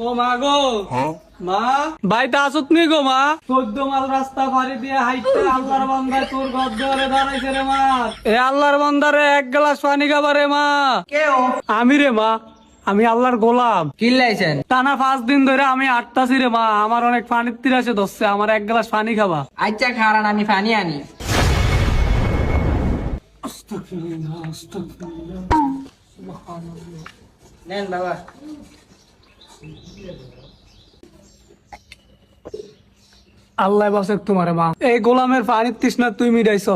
ও মা গো, মা বাইতে আসত নি গো মা। 14 মাইল রাস্তা পাড়ি দিয়ে হাইটে আল্লাহর বান্দা তোর ঘর দুয়ারে দাঁড়াইছে রে মা। এ আল্লাহর বান্দারে এক গ্লাস পানি খাবারে মা। কেও আমি রে মা, আমি আল্লাহর গোলাম। কিল্লাইছেন টানা 5 দিন ধরে আমি আটতাছি রে মা। আমার অনেক পানির তিরাসে ধরছে, আমার এক গ্লাস পানি খাবা। আচ্ছা খারান আমি পানি আনি। নেন বাবা। আল্লাহ বাসে তোমারে মা। এই গোলামের পানির তৃষ্ণা তুই মিটাইছ।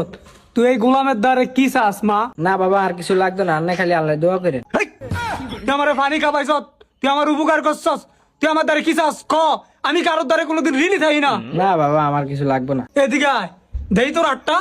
তুই এই গোলামের দ্বারে কি চাস মা? না বাবা আর কিছু লাগতো না, আপনি খালি আল্লাহ দোয়া করেন। হেই! তুই আমার পানি খাবাইছ, তুই আমার উপকার করছস, তুই আমার দ্বারে কি চাস ক। আমি কারোর দ্বারে কোনোদিন ঋণী থাকি না। না বাবা আমার কিছু লাগবে না। এদিকে আয়, দেই তোর 8টা।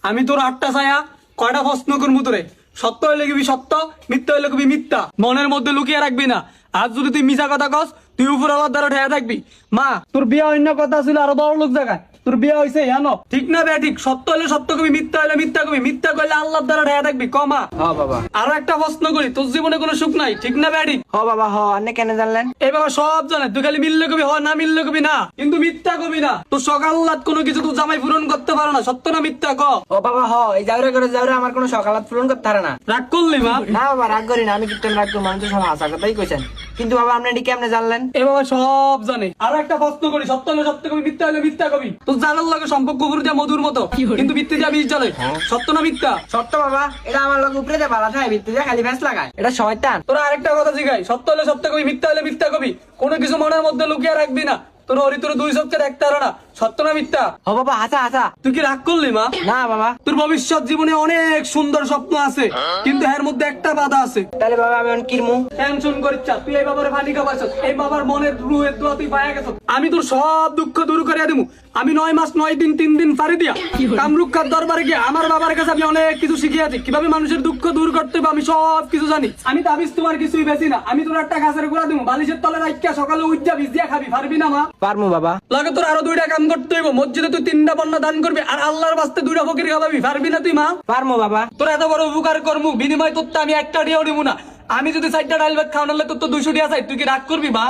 আমি তোর 8টা ছায়া কয়টা প্রশ্ন করবো তোরে। সত্য হইলে কবি সত্য, মিথ্যা হইলে কবি মিথ্যা। মনের মধ্যে লুকিয়ে রাখবি না। আজ যদি তুই মিছা কথা কস, তুই উপর আল্লাহর দ্বারা ঠেয়া থাকবি। মা তোর বিয়ে অন্য কথা ছিল আরো বড় লোক জায়গায়, তোর বিয়ে হয়েছে জানো। ঠিক না বে ঠিক? সত্য হলে সত্য কবি, মিথ্যা হলে মিথ্যা কবি। মিথ্যা করলে আল্লাহর দ্বারা ঠেয়া থাকবি ক মা। হ বাবা। আরো একটা প্রশ্ন করি, তোর জীবনে কোনো সুখ নাই, ঠিক না বে ঠিক? হ বাবা হ, আপনি কেন জানলেন? এই বাবা সব জানে, তুই খালি মিললে কবি হ, না মিললে কবি না, কিন্তু মিথ্যা কবি না। তোর সকাল রাত কোনো কিছু তোর জামাই পূরণ করতে পারো না, সত্য না মিথ্যা ক। ও বাবা হ, এই যাওরে করে যাওরে আমার কোনো সকালাত পূরণ করতে পারে না। রাগ করলি মা? না বাবা রাগ করি না, আমি কিত্তেন রাগ করি, মানুষ তো সব হাসা কথাই কইছেন। কিন্তু বাবা আপনি এটি কেমনে জানলেন? এ বাবা সব জানে। আরো একটা প্রশ্ন করি, সত্য হলে সত্য কবি, মিথ্যা হলে মিথ্যা কবি। তোর জানার লাগে সম্পর্ক পুরো যা মধুর মতো, কিন্তু মিথ্যে যা বিষ জ্বলে। সত্য না মিথ্যা? সত্য বাবা, এটা আমার লোক উপরে দিয়ে বালা থাকে, ভিত্তি দিয়ে খালি ফ্যাস লাগায়, এটা শয়তান। তোরা আরেকটা কথা জিগাই, সত্য হলে সত্য কবি, মিথ্যা হলে মিথ্যা কবি। কোনো কিছু মনের মধ্যে লুকিয়ে রাখবি না। তোর হরি তোর 2 চোখে দেখতে পারো না, সত্য না মিথ্যা? হ বাবা হাসা হাসা। তুই কি রাগ করলি মা? না বাবা। তোর ভবিষ্যৎ জীবনে অনেক সুন্দর স্বপ্ন আছে, কিন্তু এর মধ্যে একটা বাধা আছে। তাহলে বাবা আমি এখন কিরমু? টেনশন করিস না, তুই এই বাবার পানি খাবাইছ, এই বাবার মনের রুহের দোয়া তুই পায়া গেছ। আমি তোর সব দুঃখ দূর করিয়া দিমু। আমি 9 মাস 9 দিন 3 দিন পারি দিয়া কামরুক্ষার দরবারে গিয়ে আমার বাবার কাছে আমি অনেক কিছু শিখিয়েছি, কিভাবে মানুষের দুঃখ দূর করতে হবে আমি সব কিছু জানি। আমি তাবিজ তোমার কিছুই বেশি না। আমি তোর একটা গাছের গোড়া দিমু, বালিশের তলে রাখিয়া সকালে উঠা বীজ দিয়া খাবি, পারবি না মা? পারমু বাবা। লাগে তোর আরো 2টা কাম করতে হইব। মসজিদে তুই 3টা বন্যা দান করবি, আর আল্লাহর বাস্তে 2টা ফকির খাওয়াবি, পারবি না তুই মা? পারমু বাবা। তোর এত বড় উপকার করমু, বিনিময় তোর তো আমি একটা ডিয়াও দিব না। আমি যদি 4টা ডাল ভাত খাওয়ানো তোর তো 200 টাকা চাই, তুই কি রাগ করবি মা?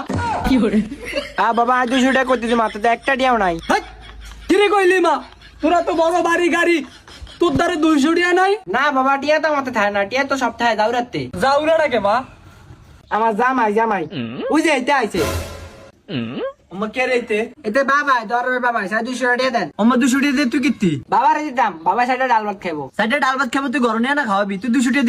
বাবা আজ 200 টাকা করতে দিই, মাত্র তো একটা দিয়াও নাই। হাই! কিরে কইলি মা? তোরা তো বড় বাড়ি গাড়ি, তোর দ্বারে 200 টাকা নাই? না বাবা টিয়া তো মাথা থাকে না, টিয়া তো সপ্তাহে দাউরাতে। যাওরা ডাকে মা। আমার জামাই জামাই ওই যে এটা আইছে। আমার কে রেইতে? এতে বাবা দরের বাবা 200 টাকা দেন। আমার 200 টাকা দিয়ে তুই কিত্তি? বাবার দিতাম, বাবা 60 ডাল ভাত খাবো। 4টা ডাল ভাত খাবো, তুই ঘর নিয়ে না খাওয়াবি? তুই 200 টাকা